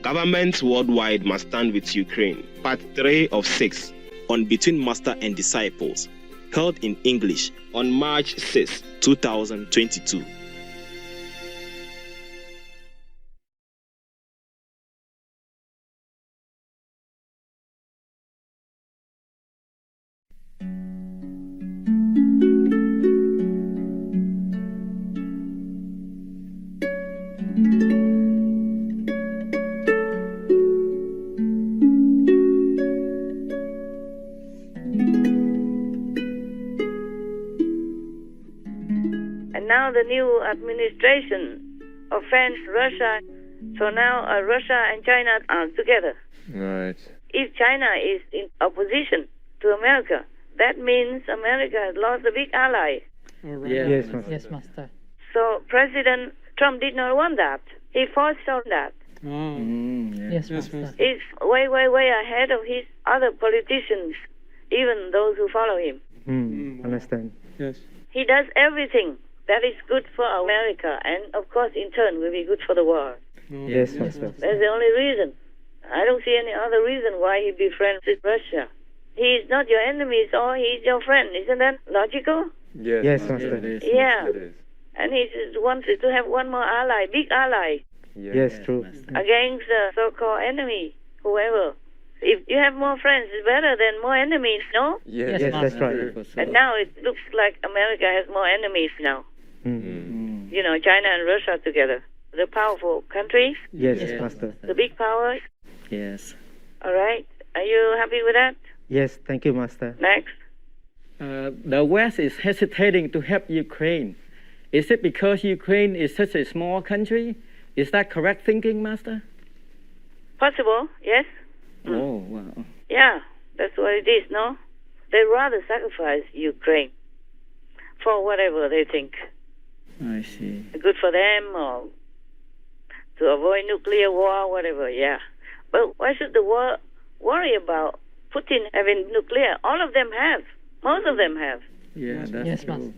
Governments worldwide must stand with Ukraine. Part 3 of 6 on Between Master and Disciples, held in English on March 6, 2022. Now the new administration offends Russia, so now Russia and China are together. Right. If China is in opposition to America, that means America has lost a big ally. Right. Yes, Master. So President Trump did not want that. He forced on that. Yes, Master. He's way, way, way ahead of his other politicians, even those who follow him. Understand. Yes. He does everything that is good for America, and of course, in turn, will be good for the world. Yes, Master. That's the only reason. I don't see any other reason why he be friends with Russia. He is not your enemy, so he is your friend. Isn't that logical? Yes, Master. Yeah. It is. And he just wanted to have one more ally, big ally, Yes, true. against the so-called enemy, whoever. If you have more friends, it's better than more enemies, no? Yes, Yes, that's right. And now it looks like America has more enemies now. You know, China and Russia together. The powerful countries, Yes, Master. the big powers. Yes. All right. Are you happy with that? Yes, thank you, Master. Next. The West is hesitating to help Ukraine. Is it because Ukraine is such a small country? Is that correct thinking, Master? Possible, yes? Oh, wow. Yeah, that's what it is, no? They rather sacrifice Ukraine for whatever they think. I see. Good for them or to avoid nuclear war, whatever, yeah. But why should the world worry about Putin having nuclear? All of them have. Most of them have. Yeah, that's Yes, true. Master.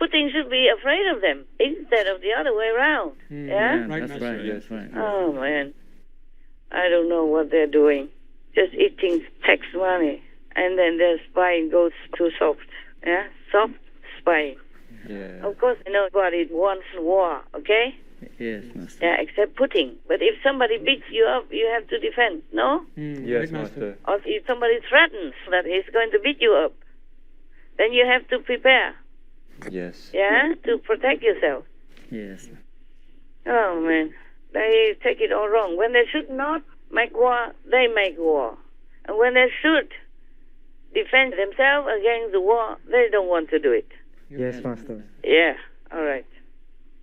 Putin should be afraid of them instead of the other way around. Yeah? That's Master, right. yes. That's right. Oh, man. I don't know what they're doing. Just eating tax money. And then their spying goes too soft. Yeah? Soft spying. Yeah. Of course, nobody wants war, okay? Yes, Master. Yeah, except Putin. But if somebody beats you up, you have to defend, no? Yes, Master. Or if somebody threatens that he's going to beat you up, then you have to prepare, Yes. yeah, to protect yourself. Yes. Oh, man. They take it all wrong. When they should not make war, they make war. And when they should defend themselves against the war, they don't want to do it. Yes, Master. Yeah, all right.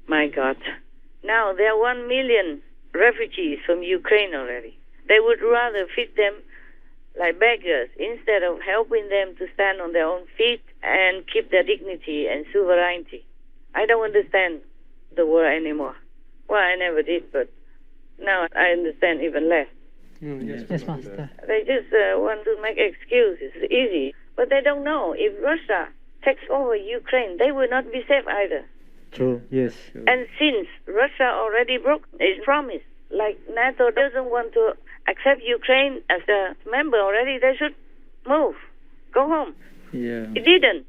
My God. Now, there are 1 million refugees from Ukraine already. They would rather feed them like beggars instead of helping them to stand on their own feet and keep their dignity and sovereignty. I don't understand the war anymore. Well, I never did, but now I understand even less. Yes, Master. They just want to make excuses. It's easy. But they don't know. If Russia takes over Ukraine, they will not be safe either. True. Yes. And since Russia already broke its promise, like NATO doesn't want to accept Ukraine as a member already, they should move, go home. Yeah. He didn't.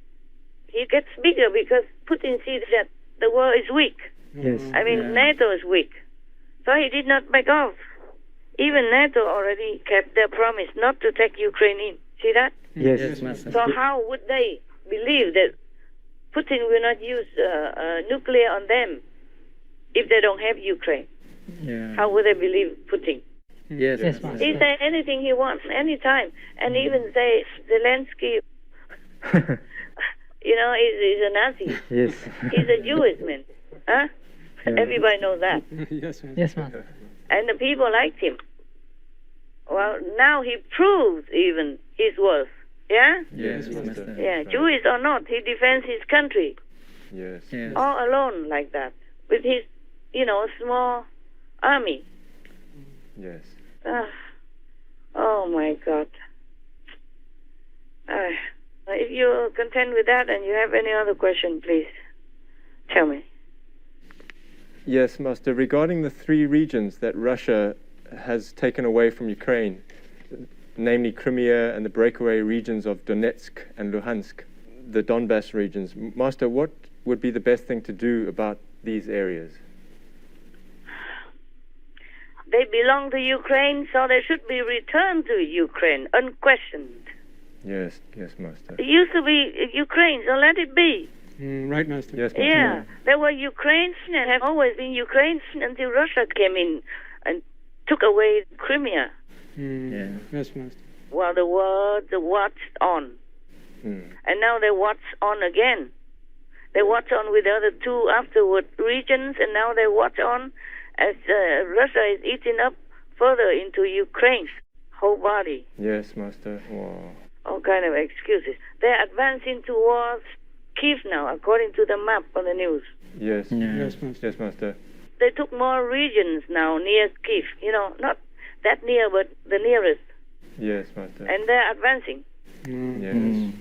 He gets bigger because Putin sees that the world is weak. Yes. I mean, NATO is weak. So he did not back off. Even NATO already kept their promise not to take Ukraine in. See that? Yes. Master. So how would they believe that Putin will not use nuclear on them if they don't have Ukraine? Yeah. How would they believe Putin? Yes, Yes, Master. Master. He say anything he wants, anytime, and even say Zelensky, he's a Nazi. Yes. He's a Jewish man. Huh? Everybody knows that. Yes, Master. And the people liked him. Well, now he proves even his worth. Yeah? Yes, Master. Yeah, Jewish or not, he defends his country Yes. Yes. all alone like that with his, small army. Yes. Oh, my God. If you're content with that and you have any other question, please tell me. Yes, Master. Regarding the 3 regions that Russia has taken away from Ukraine, namely Crimea and the breakaway regions of Donetsk and Luhansk, the Donbass regions. Master, what would be the best thing to do about these areas? They belong to Ukraine, so they should be returned to Ukraine, unquestioned. Yes, Master. It used to be Ukraine, so let it be. Right, Master. Yes, Master. Yeah, there were Ukrainians and have always been Ukrainians until Russia came in and took away Crimea. Yes, Master. Well, the world watched on. And now they watch on again. They watch on with the other two afterward regions, and now they watch on as Russia is eating up further into Ukraine's whole body. Yes, Master. Wow. All kind of excuses. They're advancing towards Kiev now, according to the map on the news. Yes. Yes, Master. Yes, Master. They took more regions now near Kiev. You know, not that near, but the nearest. Yes, Master. And they're advancing. Yes.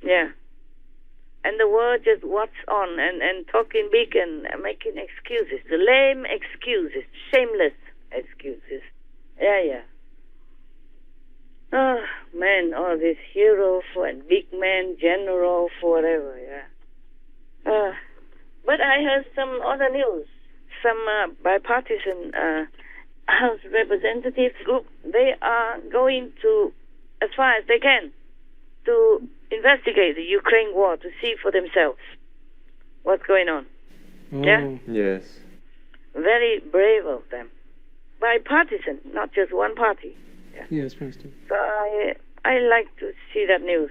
Yeah. And the world just watch on and talking big and making excuses. The lame excuses. Shameless excuses. Yeah. Oh, man, all these heroes and big men, generals, whatever, yeah. But I heard some other news. Some bipartisan House Representatives group, they are going to, as far as they can, to investigate the Ukraine war to see for themselves what's going on. Yeah? Yes. Very brave of them. Bipartisan, not just one party. Yeah. Yes, Master. So I like to see that news.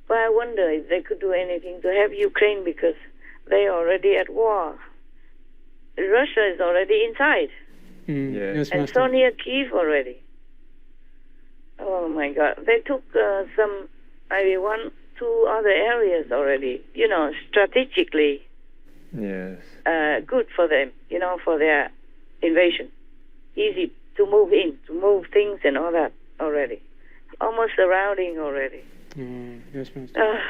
But I wonder if they could do anything to help Ukraine because they are already at war. Russia is already inside. Yes, And Master. so near Kiev already. Oh my God. They took some, maybe 1, 2 other areas already, you know, strategically Yes. good for them, you know, for their invasion. Easy to move in, to move things and all that already. Almost surrounding already. Yes, Master.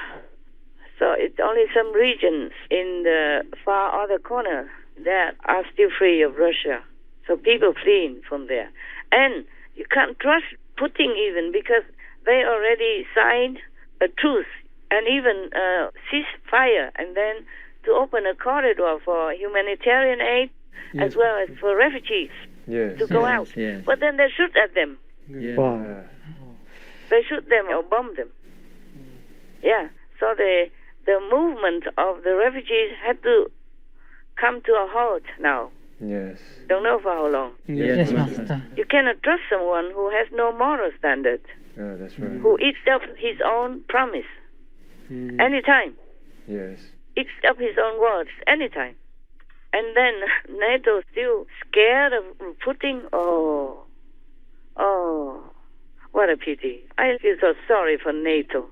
So it's only some regions in the far other corner that are still free of Russia. So people fleeing from there. And you can't trust Putin even because they already signed a truce and even ceasefire and then to open a corridor for humanitarian aid as well as for refugees to go out. Yes. But then they shoot at them. Wow. They shoot them or bomb them. Yeah. So the movement of the refugees had to come to a halt now. Yes. Don't know for how long. Yes, Master. You cannot trust someone who has no moral standard, Yeah, that's right. who eats up his own promise anytime, Yes. eats up his own words anytime. And then NATO still scared of Putin. Oh, what a pity. I feel so sorry for NATO.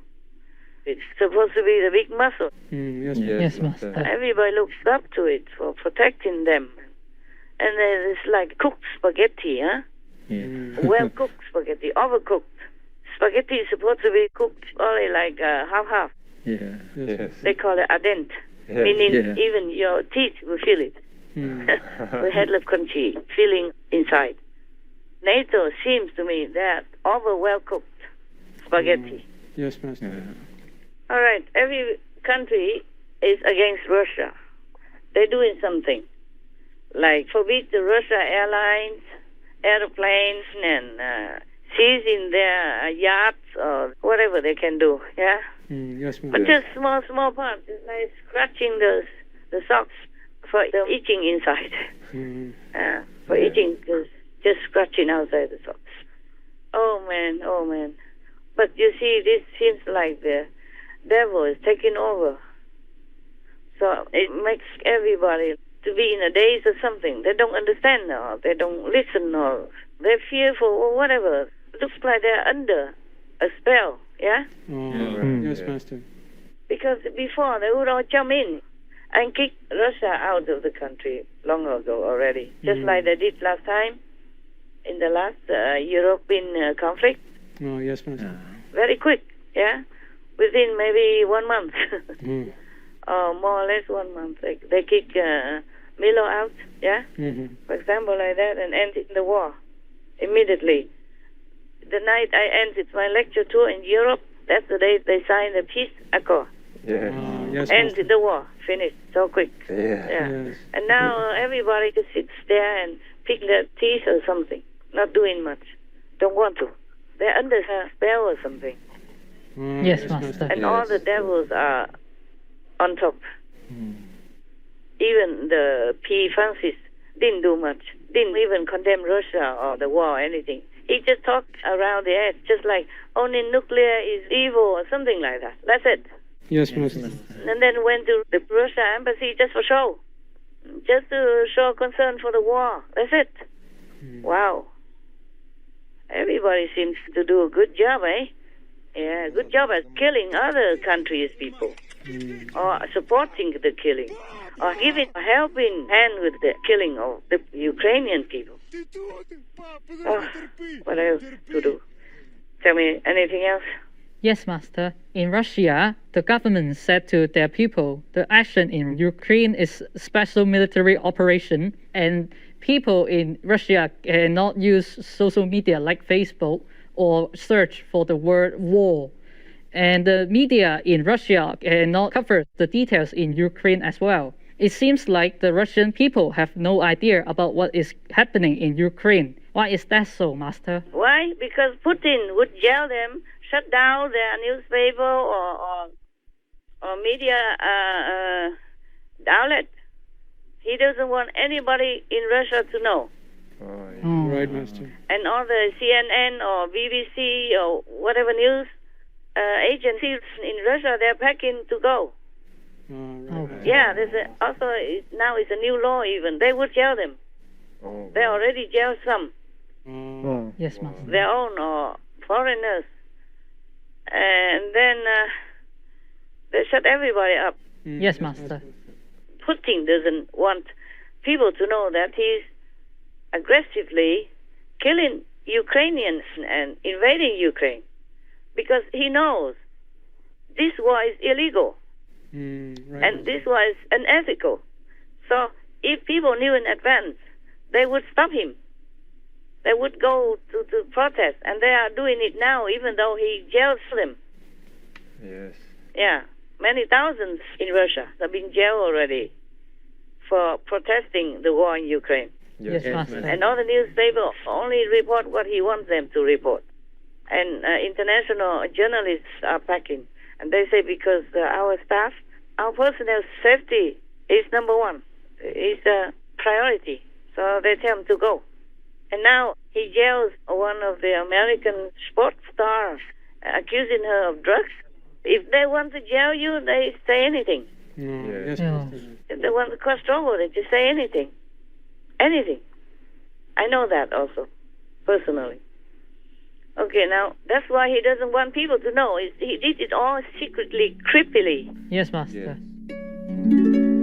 It's supposed to be the big muscle. Yes, Master. Everybody looks up to it for protecting them. And it's like cooked spaghetti, huh? Well-cooked spaghetti, overcooked. Spaghetti is supposed to be cooked only like half-half. Yes. They call it al dente, meaning even your teeth will feel it. We had the crunchy feeling inside. NATO seems to me that over well-cooked spaghetti. Yes, Master. All right, every country is against Russia. They're doing something, like forbid the Russia airlines, airplanes, and seizing their yachts or whatever they can do. Yeah, Yes, but Master. just small parts, it's like scratching the socks for the itching inside. For itching, just scratching outside the socks. Oh man. But you see, this seems like the devil is taking over. So it makes everybody to be in a daze or something. They don't understand or they don't listen or they're fearful or whatever. Looks like they're under a spell, yeah? Yes, Master. Because before they would all jump in and kick Russia out of the country long ago already. Just like they did last time in the last European conflict. Yes, Master. Very quick, yeah? Within maybe 1 month. Or more or less 1 month. They kick Milo out, yeah? For example, like that, and end the war. immediately. The night I ended my lecture tour in Europe, that's the day they signed the peace accord. Yeah. Yes, Ended Master. the war, finished so quick. Yeah. Yes. And now everybody just sits there and pick their teeth or something, not doing much. Don't want to. They're under a spell or something. Yes, Master. And all the devils are on top. Even the P. Francis didn't do much, didn't even condemn Russia or the war or anything. He just talked around the edge, just like only nuclear is evil or something like that. That's it. Yes, Master. And then went to the Russia embassy just for show. Just to show concern for the war. That's it. Wow. Everybody seems to do a good job, eh? Yeah, good job at killing other countries' people. Or supporting the killing. Or giving a helping hand with the killing of the Ukrainian people. Oh, what else to do? Tell me anything else? Yes, Master. In Russia, the government said to their people the action in Ukraine is a special military operation, and people in Russia cannot use social media like Facebook or search for the word war. And the media in Russia cannot cover the details in Ukraine as well. It seems like the Russian people have no idea about what is happening in Ukraine. Why is that so, Master? Why? Because Putin would yell them, shut down their newspaper or media outlet. He doesn't want anybody in Russia to know. Right, Master. And all the CNN or BBC or whatever news agencies in Russia, they're packing to go. Right. Yeah, now it's a new law even. They would jail them. They already jailed some, Yes, Master. their own or foreigners. And then they shut everybody up. Yes, Master. Putin doesn't want people to know that he's aggressively killing Ukrainians and invading Ukraine. Because he knows this war is illegal. Right. And this was unethical. So if people knew in advance, they would stop him. They would go to protest, and they are doing it now, even though he jails them. Yes. Yeah, many thousands in Russia have been jailed already for protesting the war in Ukraine. Yes, Master. And all the newspapers only report what he wants them to report. And international journalists are packing. And they say because our staff, our personnel safety is number one. It's a priority. So they tell him to go. And now he jails one of the American sports stars, accusing her of drugs. If they want to jail you, they say anything. Yes, Yeah. Master. If they want to cause trouble, they just say anything. Anything. I know that also, personally. Okay, now, that's why he doesn't want people to know. He did it all secretly, creepily. Yes, Master. Yes.